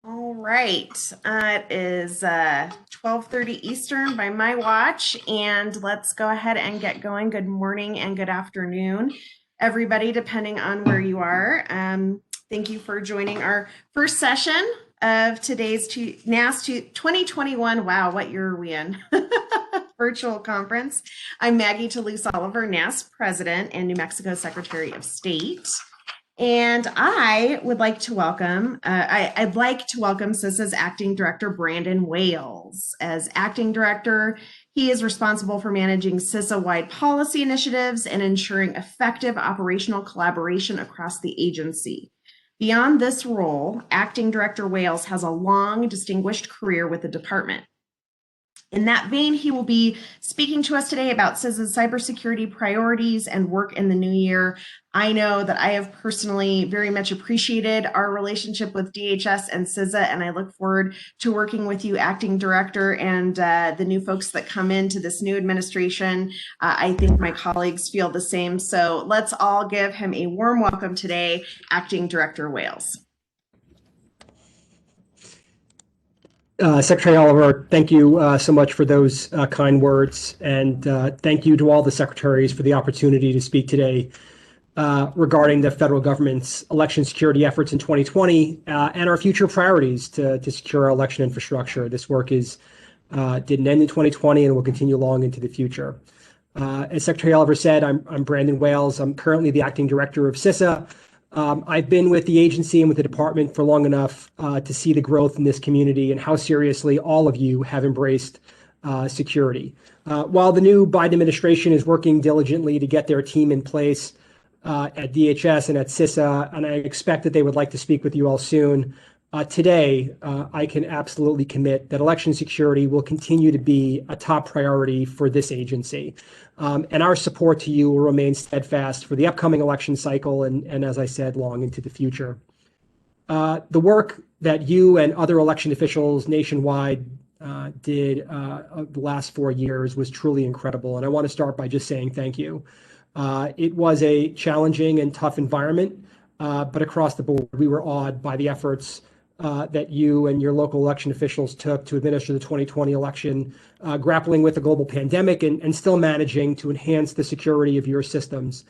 All right. It is 12:30 Eastern by my watch, and let's go ahead and get going. Good morning and good afternoon, everybody, depending on where you are. Thank you for joining our first session of today's NASS 2021. Wow, what year are we in? Virtual conference. I'm Maggie Toulouse Oliver, NASS President and New Mexico Secretary of State. And I would like to welcome, I'd like to welcome CISA's Acting Director, Brandon Wales. As Acting Director, he is responsible for managing CISA-wide policy initiatives and ensuring effective operational collaboration across the agency. Beyond this role, Acting Director Wales has a long, distinguished career with the department. In that vein, he will be speaking to us today about CISA's cybersecurity priorities and work in the new year. I know that I have personally very much appreciated our relationship with DHS and CISA, and I look forward to working with you, Acting Director, and the new folks that come into this new administration. I think my colleagues feel the same. So let's all give him a warm welcome today, Acting Director Wales. Secretary Oliver, thank you so much for those kind words, and thank you to all the secretaries for the opportunity to speak today regarding the federal government's election security efforts in 2020 and our future priorities to secure our election infrastructure. This work didn't end in 2020 and will continue long into the future. As Secretary Oliver said, I'm Brandon Wales. I'm currently the Acting Director of CISA. I've been with the agency and with the department for long enough to see the growth in this community and how seriously all of you have embraced security. While the new Biden administration is working diligently to get their team in place at DHS and at CISA, and I expect that they would like to speak with you all soon, today I can absolutely commit that election security will continue to be a top priority for this agency. And our support to you will remain steadfast for the upcoming election cycle and as I said, long into the future. The work that you and other election officials nationwide did the last 4 years was truly incredible. And I want to start by just saying thank you. It was a challenging and tough environment, but across the board, we were awed by the efforts that you and your local election officials took to administer the 2020 election, grappling with the global pandemic and still managing to enhance the security of your systems.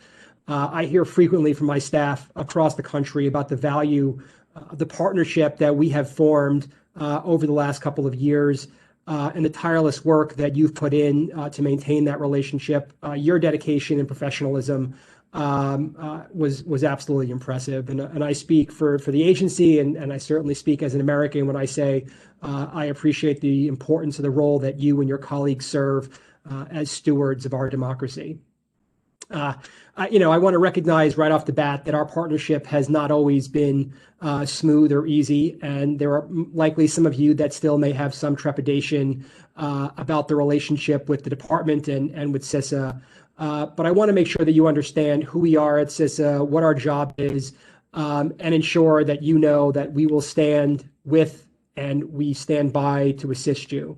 I hear frequently from my staff across the country about the value of the partnership that we have formed over the last couple of years and the tireless work that you've put in to maintain that relationship. Your dedication and professionalism was absolutely impressive. And I speak for the agency, and I certainly speak as an American when I say I appreciate the importance of the role that you and your colleagues serve as stewards of our democracy. I want to recognize right off the bat that our partnership has not always been smooth or easy, and there are likely some of you that still may have some trepidation about the relationship with the department and with CISA. But I want to make sure that you understand who we are at CISA, what our job is, and ensure that you know that we will stand with and we stand by to assist you.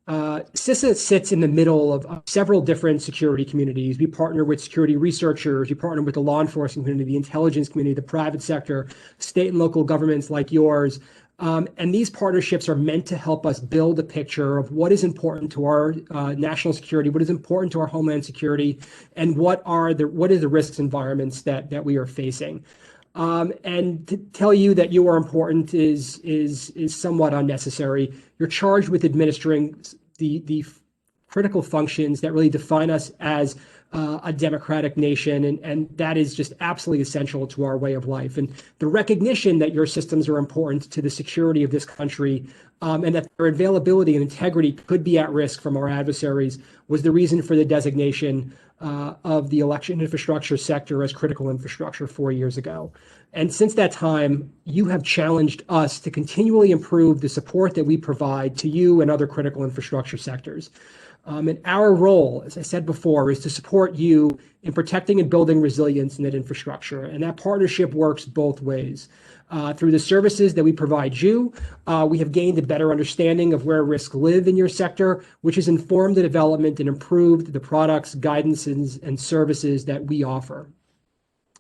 CISA sits in the middle of several different security communities. We partner with security researchers, we partner with the law enforcement community, the intelligence community, the private sector, state and local governments like yours. And these partnerships are meant to help us build a picture of what is important to our national security, what is important to our homeland security, and what are the risks environments that we are facing. And to tell you that you are important is somewhat unnecessary. You're charged with administering the critical functions that really define us as a democratic nation, and that is just absolutely essential to our way of life. And the recognition that your systems are important to the security of this country and that their availability and integrity could be at risk from our adversaries was the reason for the designation of the election infrastructure sector as critical infrastructure 4 years ago. And since that time, you have challenged us to continually improve the support that we provide to you and other critical infrastructure sectors. And our role, as I said before, is to support you in protecting and building resilience in that infrastructure. And that partnership works both ways. Through the services that we provide you, we have gained a better understanding of where risks live in your sector, which has informed the development and improved the products, guidance, and services that we offer.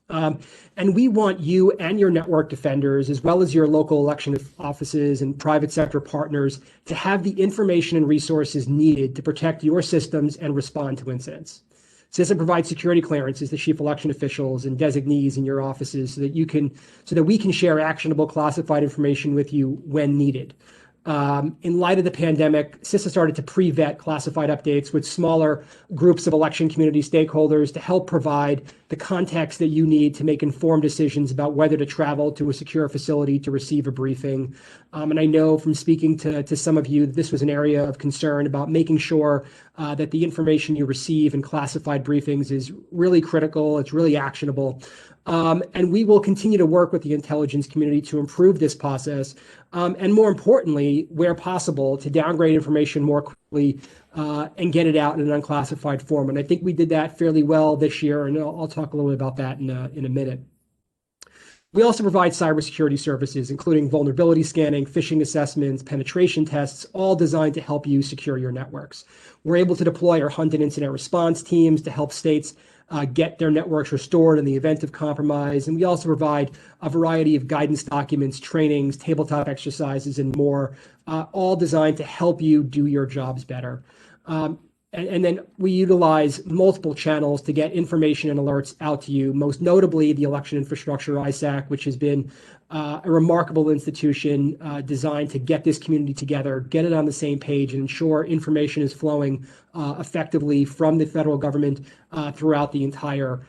And we want you and your network defenders, as well as your local election offices and private sector partners, to have the information and resources needed to protect your systems and respond to incidents. CISA provides security clearances to chief election officials and designees in your offices so that we can share actionable classified information with you when needed. In light of the pandemic, CISA started to pre-vet classified updates with smaller groups of election community stakeholders to help provide the context that you need to make informed decisions about whether to travel to a secure facility to receive a briefing. And I know from speaking to some of you, this was an area of concern about making sure that the information you receive in classified briefings is really critical, it's really actionable. And we will continue to work with the intelligence community to improve this process, and more importantly, where possible, to downgrade information more quickly and get it out in an unclassified form. And I think we did that fairly well this year, and I'll talk a little bit about that in a minute. We also provide cybersecurity services, including vulnerability scanning, phishing assessments, penetration tests, all designed to help you secure your networks. We're able to deploy our hunt and incident response teams to help states get their networks restored in the event of compromise. And we also provide a variety of guidance documents, trainings, tabletop exercises, and more, all designed to help you do your jobs better. And then we utilize multiple channels to get information and alerts out to you, most notably the election infrastructure, ISAC, which has been a remarkable institution designed to get this community together, get it on the same page, and ensure information is flowing effectively from the federal government throughout the entire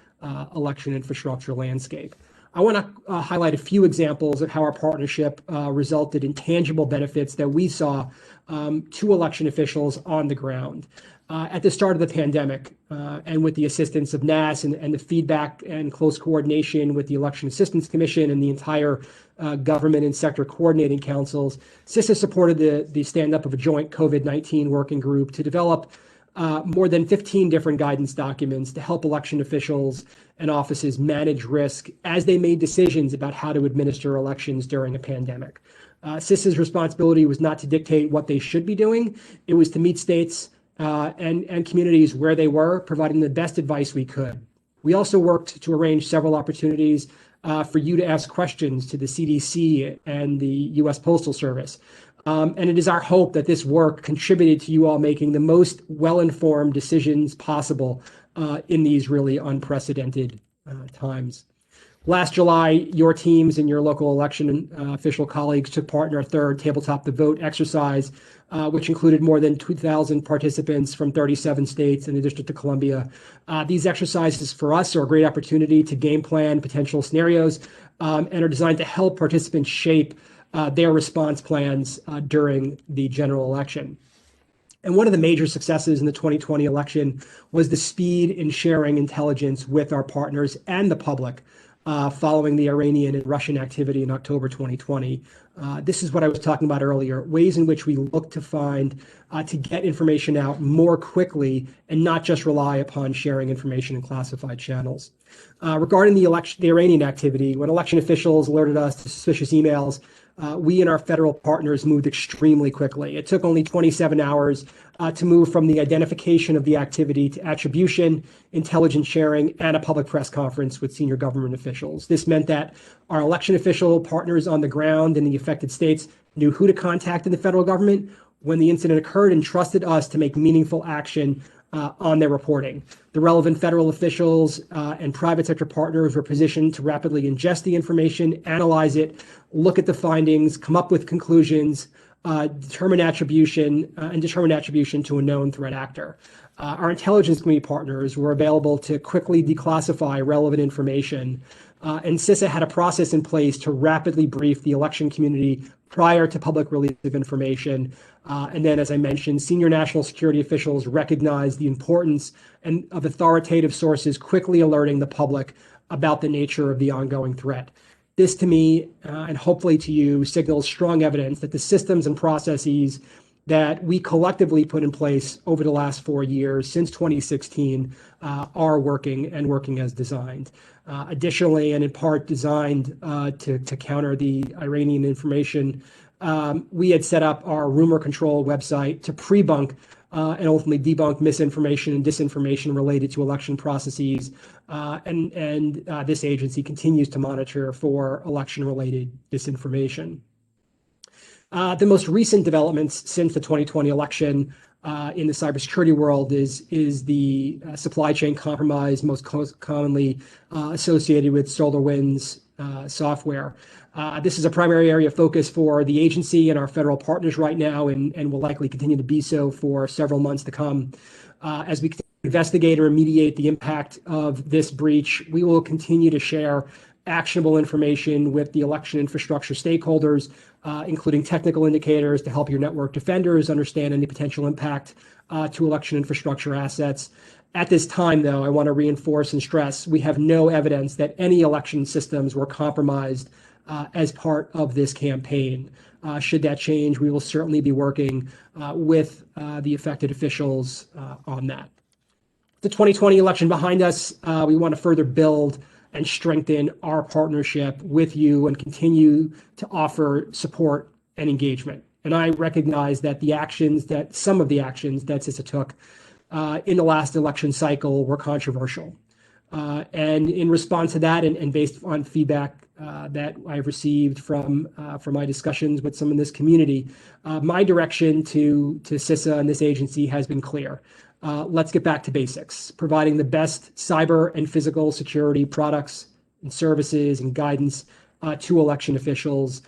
election infrastructure landscape. I want to highlight a few examples of how our partnership resulted in tangible benefits that we saw to election officials on the ground. At the start of the pandemic, and with the assistance of NASS and the feedback and close coordination with the Election Assistance Commission and the entire government and sector coordinating councils, CISA supported the stand-up of a joint COVID-19 working group to develop more than 15 different guidance documents to help election officials and offices manage risk as they made decisions about how to administer elections during a pandemic. CISA's responsibility was not to dictate what they should be doing. It was to meet states and communities where they were, providing the best advice we could. We also worked to arrange several opportunities for you to ask questions to the CDC and the U.S. Postal Service. And it is our hope that this work contributed to you all making the most well-informed decisions possible in these really unprecedented times. Last July, your teams and your local election official colleagues took part in our third Tabletop the Vote exercise, which included more than 2,000 participants from 37 states and the District of Columbia. These exercises for us are a great opportunity to game plan potential scenarios and are designed to help participants shape their response plans during the general election. And one of the major successes in the 2020 election was the speed in sharing intelligence with our partners and the public following the Iranian and Russian activity in October 2020. This is what I was talking about earlier, ways in which we look to find to get information out more quickly and not just rely upon sharing information in classified channels. Regarding the Iranian activity, when election officials alerted us to suspicious emails, we and our federal partners moved extremely quickly. It took only 27 hours to move from the identification of the activity to attribution, intelligence sharing, and a public press conference with senior government officials. This meant that our election official partners on the ground in the affected states knew who to contact in the federal government when the incident occurred and trusted us to make meaningful action on their reporting. The relevant federal officials and private sector partners were positioned to rapidly ingest the information, analyze it, look at the findings, come up with conclusions, determine attribution to a known threat actor. Our intelligence community partners were available to quickly declassify relevant information, and CISA had a process in place to rapidly brief the election community prior to public release of information. And then, as I mentioned, senior national security officials recognized the importance of authoritative sources quickly alerting the public about the nature of the ongoing threat. This, to me, and hopefully to you, signals strong evidence that the systems and processes that we collectively put in place over the last 4 years, since 2016, are working and working as designed. Additionally, and in part designed to counter the Iranian information we had set up our rumor control website to pre-bunk and ultimately debunk misinformation and disinformation related to election processes. And this agency continues to monitor for election-related disinformation. The most recent developments since the 2020 election in the cybersecurity world is the supply chain compromise, most commonly associated with SolarWinds software. This is a primary area of focus for the agency and our federal partners right now, and will likely continue to be so for several months to come. As we investigate or remediate the impact of this breach, we will continue to share actionable information with the election infrastructure stakeholders, including technical indicators to help your network defenders understand any potential impact to election infrastructure assets. At this time, though, I want to reinforce and stress we have no evidence that any election systems were compromised as part of this campaign. Should that change, we will certainly be working with the affected officials on that. The 2020 election behind us, we want to further build and strengthen our partnership with you and continue to offer support and engagement. And I recognize that some of the actions that CISA took in the last election cycle were controversial. And in response to that, and based on feedback that I've received from my discussions with some in this community, my direction to CISA and this agency has been clear. Let's get back to basics, providing the best cyber and physical security products and services and guidance to election officials.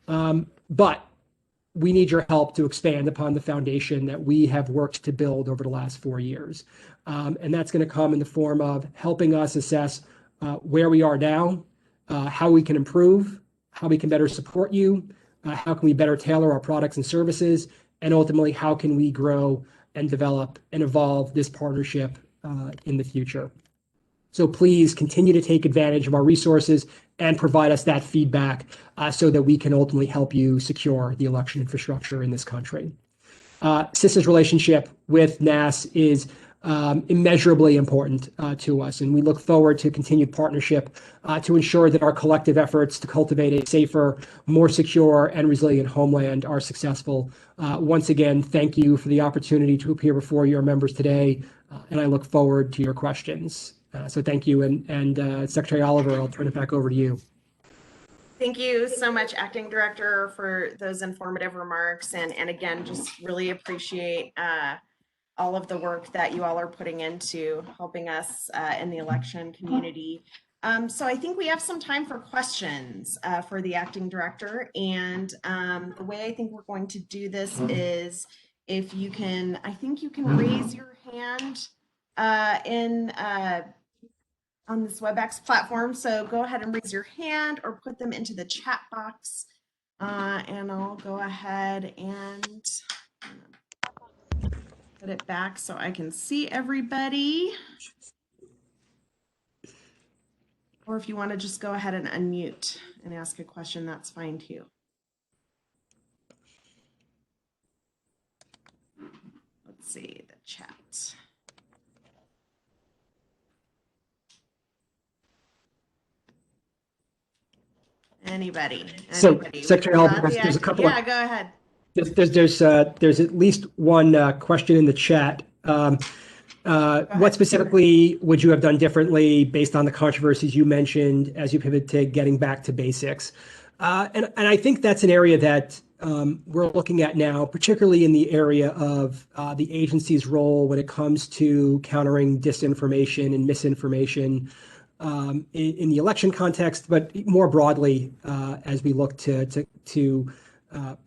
But we need your help to expand upon the foundation that we have worked to build over the last 4 years. And that's going to come in the form of helping us assess where we are now, how we can improve, how we can better support you, how can we better tailor our products and services, and ultimately, how can we grow and develop and evolve this partnership in the future. So please continue to take advantage of our resources and provide us that feedback so that we can ultimately help you secure the election infrastructure in this country. CISA's relationship with NASS is immeasurably important to us, and we look forward to continued partnership to ensure that our collective efforts to cultivate a safer, more secure, and resilient homeland are successful. Once again, thank you for the opportunity to appear before your members today, and I look forward to your questions. So thank you, and Secretary Oliver, I'll turn it back over to you. Thank you so much, Acting Director, for those informative remarks, and again, just really appreciate all of the work that you all are putting into helping us in the election community. So I think we have some time for questions for the Acting Director, and the way I think we're going to do this is if you can, I think you can raise your hand on this WebEx platform. So go ahead and raise your hand or put them into the chat box, and I'll go ahead and put it back so I can see everybody. Or if you want to just go ahead and unmute and ask a question, that's fine too. Let's see the chat. Anybody? So, Secretary Oliver, there's a couple. Yeah, go ahead. There's at least one question in the chat. What specifically would you have done differently based on the controversies you mentioned as you pivot to getting back to basics? And I think that's an area that we're looking at now, particularly in the area of the agency's role when it comes to countering disinformation and misinformation in the election context, but more broadly as we look to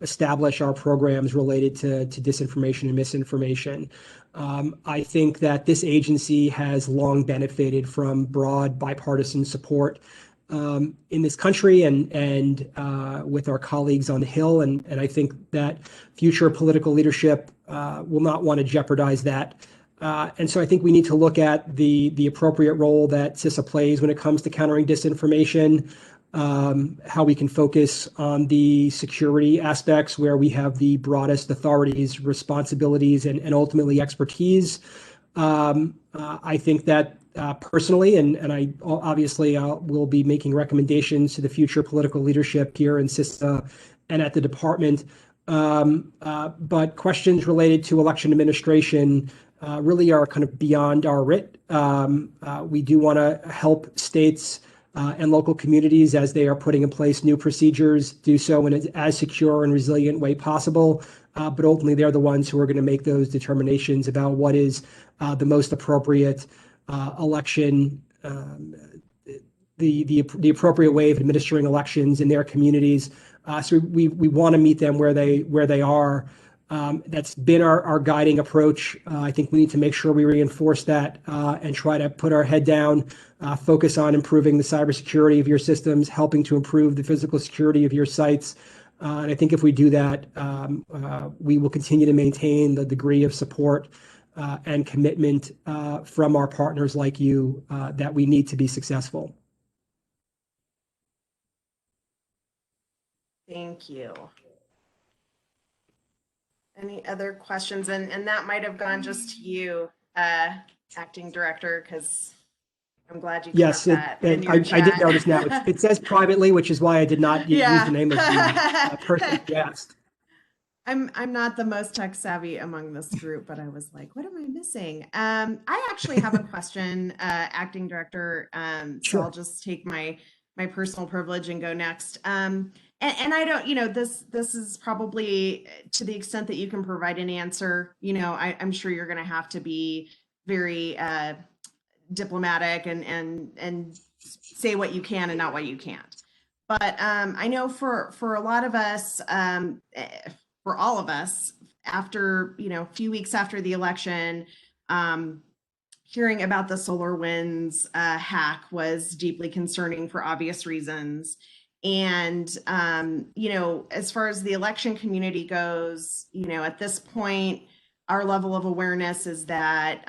establish our programs related to disinformation and misinformation. I think that this agency has long benefited from broad bipartisan support in this country and with our colleagues on the Hill. And I think that future political leadership will not want to jeopardize that. And so I think we need to look at the appropriate role that CISA plays when it comes to countering disinformation, how we can focus on the security aspects where we have the broadest authorities, responsibilities, and ultimately expertise. I think that personally, and I obviously will be making recommendations to the future political leadership here in CISA and at the department. But questions related to election administration really are kind of beyond our writ. We do want to help states and local communities as they are putting in place new procedures, do so in as secure and resilient way possible. But ultimately, they're the ones who are going to make those determinations about what is the most appropriate election, the appropriate way of administering elections in their communities. So we want to meet them where they are. That's been our guiding approach. I think we need to make sure we reinforce that and try to put our head down, focus on improving the cybersecurity of your systems, helping to improve the physical security of your sites. And I think if we do that, we will continue to maintain the degree of support and commitment from our partners like you that we need to be successful. Thank you. Any other questions? And that might have gone just to you, Acting Director, because I'm glad you yes, that in your chat. I did notice now. It says privately, which is why I did not use the name of the person who asked. I'm not the most tech savvy among this group, but I was like, what am I missing? I actually have a question, Acting Director. So I'll just take my personal privilege and go next. And I don't, this is probably to the extent that you can provide an answer, I'm sure you're going to have to be very diplomatic and say what you can and not what you can't. But I know for a lot of us, for all of us, after, a few weeks after the election, hearing about the SolarWinds hack was deeply concerning for obvious reasons. And, as far as the election community goes, at this point, our level of awareness is that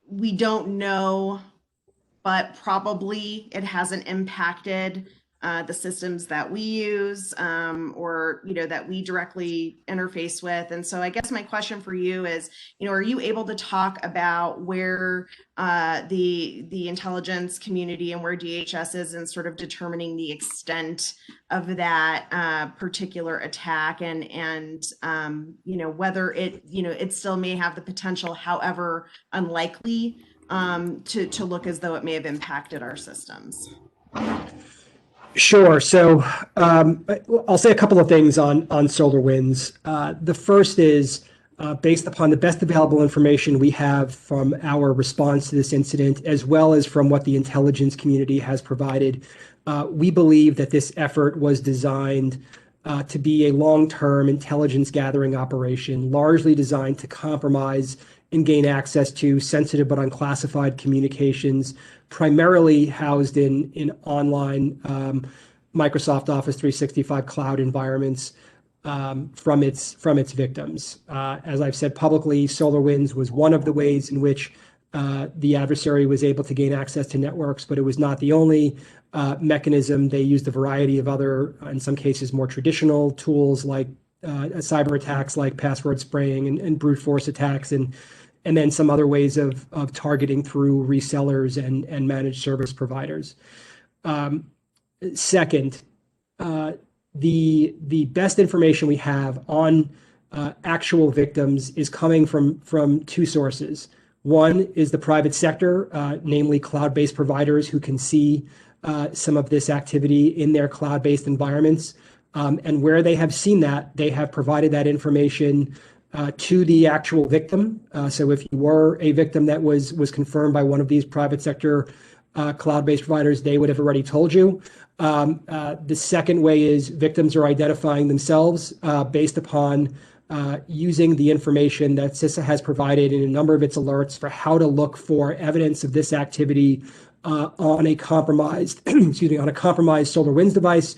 we don't know, but probably it hasn't impacted the systems that we use or, that we directly interface with. And so I guess my question for you is, are you able to talk about where the intelligence community and where DHS is in sort of determining the extent of that particular attack and whether it still may have the potential, however unlikely, to look as though it may have impacted our systems? Sure. So I'll say a couple of things on SolarWinds. The first is based upon the best available information we have from our response to this incident, as well as from what the intelligence community has provided. We believe that this effort was designed to be a long-term intelligence gathering operation, largely designed to compromise and gain access to sensitive but unclassified communications, primarily housed in online Microsoft Office 365 cloud environments from its victims. As I've said publicly, SolarWinds was one of the ways in which the adversary was able to gain access to networks, but it was not the only mechanism. They used a variety of other, in some cases, more traditional tools like cyber attacks like password spraying and brute force attacks, and then some other ways of targeting through resellers and managed service providers. Second, the best information we have on actual victims is coming from two sources. One is the private sector, namely cloud-based providers who can see some of this activity in their cloud-based environments. And where they have seen that, they have provided that information to the actual victim. So if you were a victim that was confirmed by one of these private sector cloud-based providers, they would have already told you. The second way is victims are identifying themselves based upon using the information that CISA has provided in a number of its alerts for how to look for evidence of this activity on a compromised, on a compromised SolarWinds device,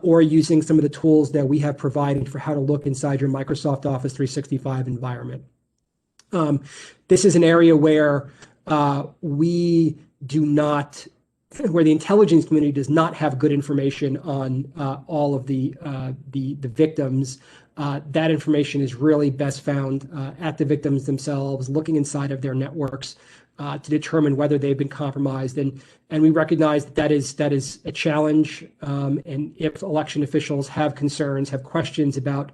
or using some of the tools that we have provided for how to look inside your Microsoft Office 365 environment. This is an area where we do not, where the intelligence community does not have good information on all of the victims. That information is really best found at the victims themselves, looking inside of their networks. to determine whether they've been compromised. And we recognize that is a challenge. And if election officials have concerns, have questions about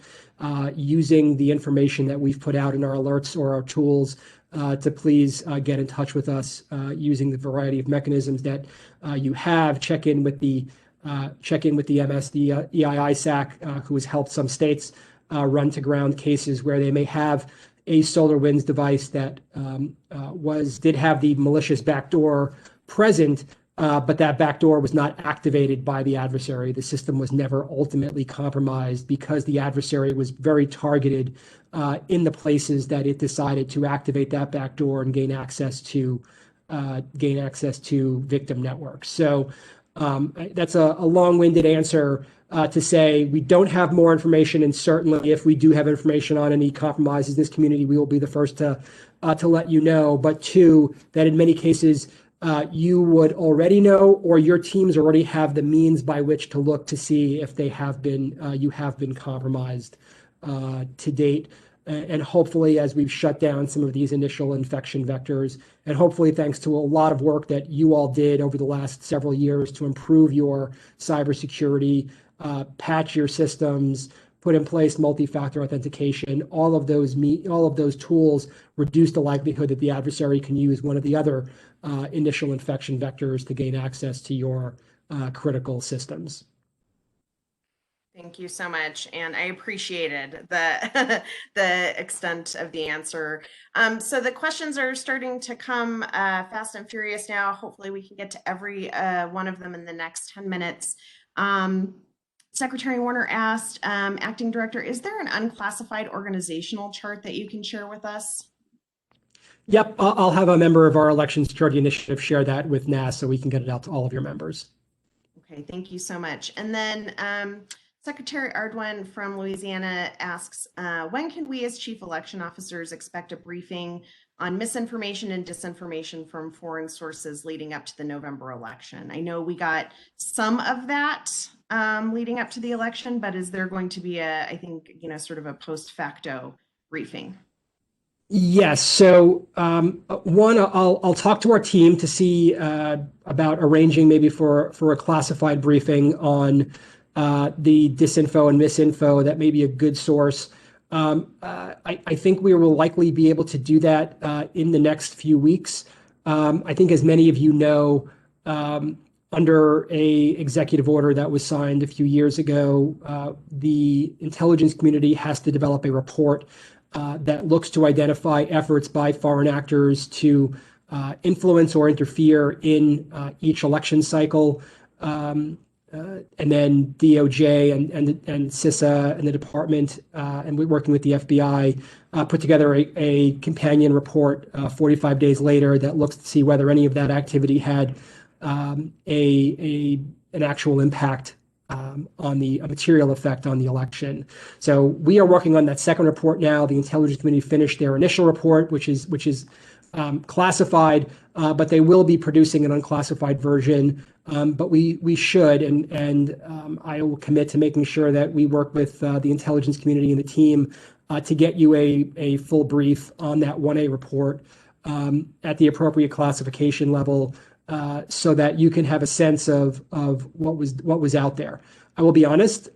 using the information that we've put out in our alerts or our tools, to please get in touch with us using the variety of mechanisms that you have. Check in with the MS, the EIISAC, who has helped some states run to ground cases where they may have a SolarWinds device that did have the malicious backdoor present, but that backdoor was not activated by the adversary. The system was never ultimately compromised because the adversary was very targeted in the places that it decided to activate that backdoor and gain access to victim networks. So that's a long-winded answer to say we don't have more information, and certainly if we do have information on any compromises in this community, we will be the first to let you know. But two, that in many cases you would already know, or your teams already have the means by which to look to see if they have been you have been compromised to date. And hopefully, as we've shut down some of these initial infection vectors, and hopefully thanks to a lot of work that you all did over the last several years to improve your cybersecurity, patch your systems, put in place multi-factor authentication, all of those tools reduce the likelihood that the adversary can use one of the other initial infection vectors to gain access to your critical systems. Thank you so much, and I appreciated the the extent of the answer. So the questions are starting to come fast and furious now. Hopefully, we can get to every one of them in the next 10 minutes. Secretary Warner asked, Acting Director, is there an unclassified organizational chart that you can share with us? Yep, I'll have a member of our Election Security Initiative share that with NASS so we can get it out to all of your members. Okay, thank you so much. And then Secretary Ardwin from Louisiana asks, when can we as chief election officers expect a briefing on misinformation and disinformation from foreign sources leading up to the November election? I know we got some of that leading up to the election, but is there going to be I think, sort of a post facto briefing? Yes. So one, I'll talk to our team to see about arranging maybe for a classified briefing on the disinfo and misinfo. That may be a good source. I think we will likely be able to do that in the next few weeks. I think, as many of you know, under a executive order that was signed a few years ago, the intelligence community has to develop a report that looks to identify efforts by foreign actors to influence or interfere in each election cycle. And then DOJ and CISA and the department, and we're working with the FBI, put together a companion report 45 days later that looks to see whether any of that activity had an actual impact on a material effect on the election. So we are working on that second report now. The intelligence community finished their initial report, which is classified, but they will be producing an unclassified version. But we should, and I will commit to making sure that we work with the intelligence community and the team to get you a full brief on that 1A report at the appropriate classification level, so that you can have a sense of what was out there. I will be honest,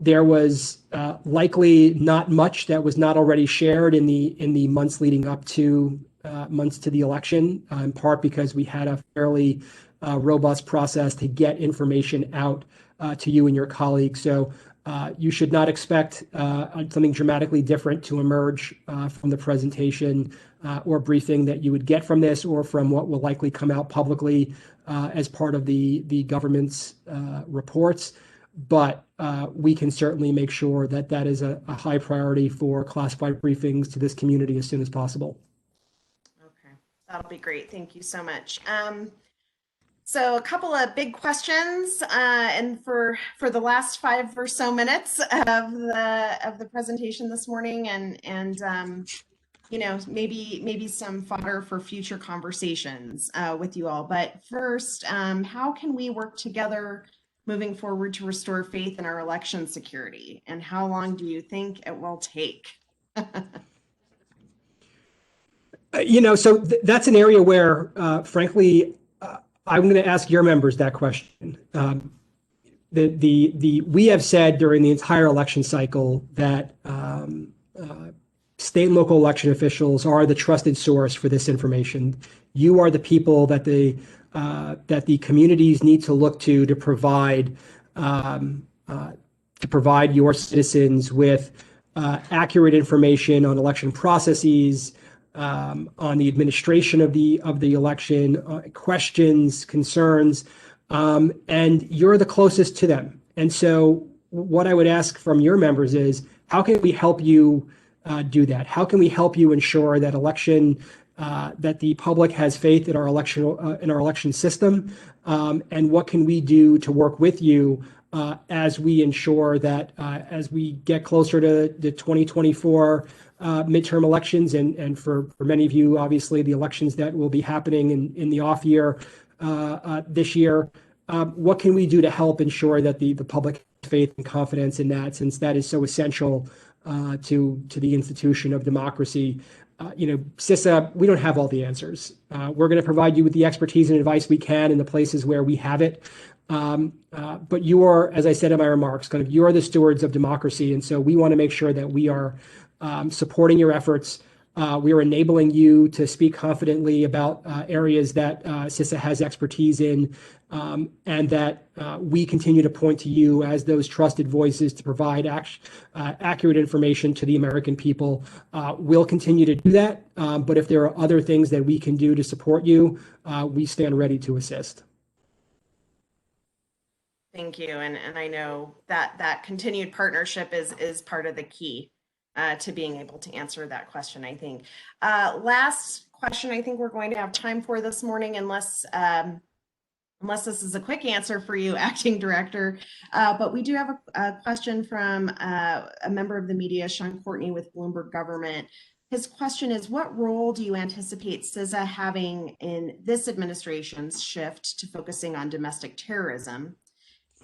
there was likely not much that was not already shared in the months leading up to the election, in part because we had a fairly robust process to get information out to you and your colleagues. So you should not expect something dramatically different to emerge from the presentation or briefing that you would get from this, or from what will likely come out publicly as part of the government's reports. But we can certainly make sure that that is a high priority for classified briefings to this community as soon as possible. Okay, that'll be great. Thank you so much. So a couple of big questions, and for the last 5 or so minutes of the presentation this morning, and maybe some fodder for future conversations with you all. But first, how can we work together moving forward to restore faith in our election security, and how long do you think it will take? So that's an area where, frankly, I'm going to ask your members that question. We have said during the entire election cycle that state and local election officials are the trusted source for this information. You are the people that the communities need to look to provide your citizens with accurate information on election processes, on the administration of the election, questions, concerns, and you're the closest to them. And so, what I would ask from your members is, how can we help you do that? How can we help you ensure that that the public has faith in our election system, and what can we do to work with you as we ensure that as we get closer to the 2024 midterm elections, and for many of you, obviously, the elections that will be happening in the off year this year, what can we do to help ensure that the public has faith and confidence in that, since that is so essential to the institution of democracy? CISA, we don't have all the answers. We're going to provide you with the expertise and advice we can in the places where we have it. But you are, as I said in my remarks, you are the stewards of democracy. And so we want to make sure that we are supporting your efforts. We are enabling you to speak confidently about areas that CISA has expertise in, and that we continue to point to you as those trusted voices to provide accurate information to the American people. We'll continue to do that, but if there are other things that we can do to support you, we stand ready to assist. Thank you. And I know that continued partnership is part of the key to being able to answer that question, I think. Last question I think we're going to have time for this morning, unless this is a quick answer for you, Acting Director. But we do have a question from a member of the media, Sean Courtney with Bloomberg Government. His question is, what role do you anticipate CISA having in this administration's shift to focusing on domestic terrorism?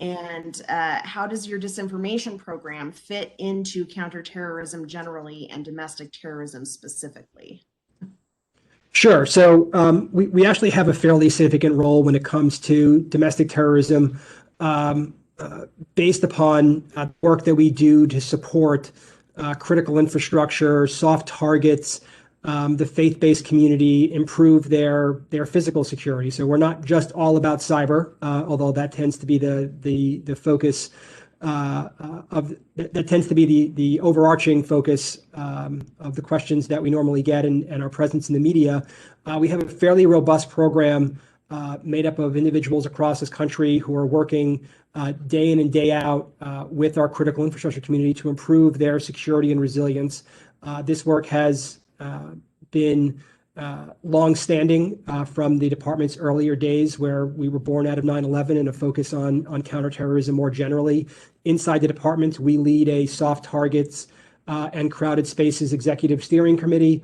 And how does your disinformation program fit into counterterrorism generally and domestic terrorism specifically? Sure. So we actually have a fairly significant role when it comes to domestic terrorism, based upon work that we do to support critical infrastructure, soft targets, the faith-based community, improve their physical security. So we're not just all about cyber, although that tends to be the focus that tends to be the overarching focus of the questions that we normally get and our presence in the media. We have a fairly robust program made up of individuals across this country who are working day in and day out with our critical infrastructure community to improve their security and resilience. This work has been long-standing from the department's earlier days, where we were born out of 9/11 and a focus on counterterrorism more generally. Inside the department, we lead a soft targets and crowded spaces executive steering committee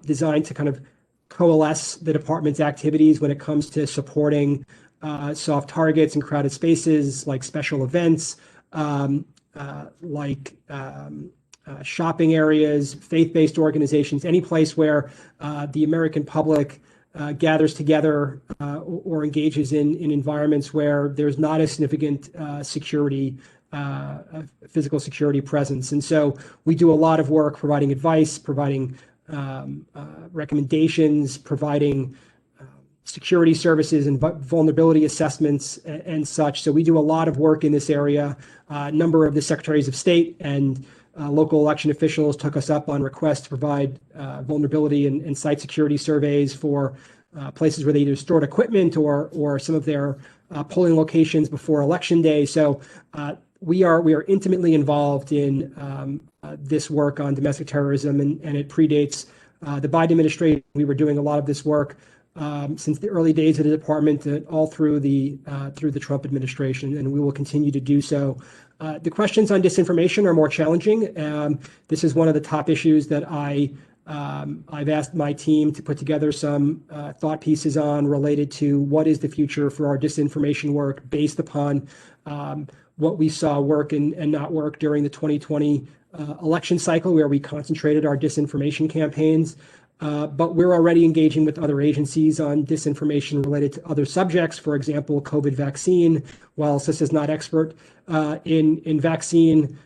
designed to kind of coalesce the department's activities when it comes to supporting soft targets and crowded spaces, like special events, shopping areas, faith-based organizations, any place where the American public gathers together or engages in environments where there's not a significant physical security presence. And so we do a lot of work providing advice, providing recommendations, providing security services and vulnerability assessments and such. So we do a lot of work in this area. A number of the secretaries of state and local election officials took us up on requests to provide vulnerability and site security surveys for places where they either stored equipment or some of their polling locations before election day. So we are intimately involved in this work on domestic terrorism, and it predates the Biden administration. We were doing a lot of this work since the early days of the department, all through the Trump administration, and we will continue to do so. The questions on disinformation are more challenging. This is one of the top issues that I've asked my team to put together some thought pieces on, related to what is the future for our disinformation work based upon what we saw work and not work during the 2020 election cycle, where we concentrated our disinformation campaigns. But we're already engaging with other agencies on disinformation related to other subjects, for example, COVID vaccine. While CISA is not expert in vaccine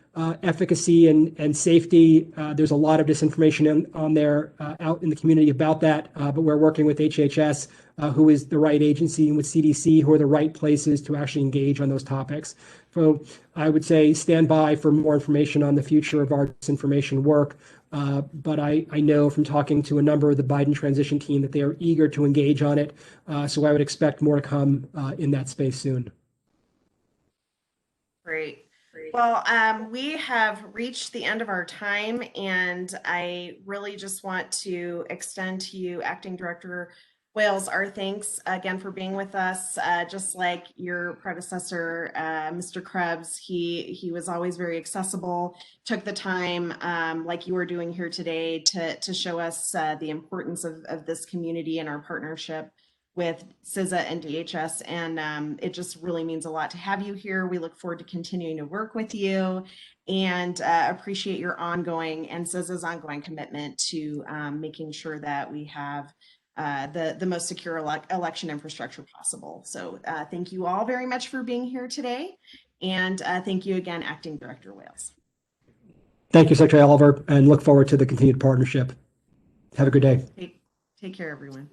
efficacy and safety, there's a lot of disinformation on there out in the community about that. But we're working with HHS, who is the right agency, and with CDC, who are the right places to actually engage on those topics. So I would say stand by for more information on the future of our disinformation work. But I know from talking to a number of the Biden transition team that they are eager to engage on it. So I would expect more to come in that space soon. Great. Well, we have reached the end of our time, and I really just want to extend to you, Acting Director Wales, our thanks again for being with us. Just like your predecessor, Mr. Krebs, he was always very accessible, took the time, like you were doing here today, to show us the importance of this community and our partnership with CISA and DHS, and it just really means a lot to have you here. We look forward to continuing to work with you, and appreciate your ongoing and CISA's ongoing commitment to making sure that we have the most secure election infrastructure possible. So thank you all very much for being here today, and thank you again, Acting Director Wales. Thank you, Secretary Oliver, and look forward to the continued partnership. Have a good day. Take care, everyone.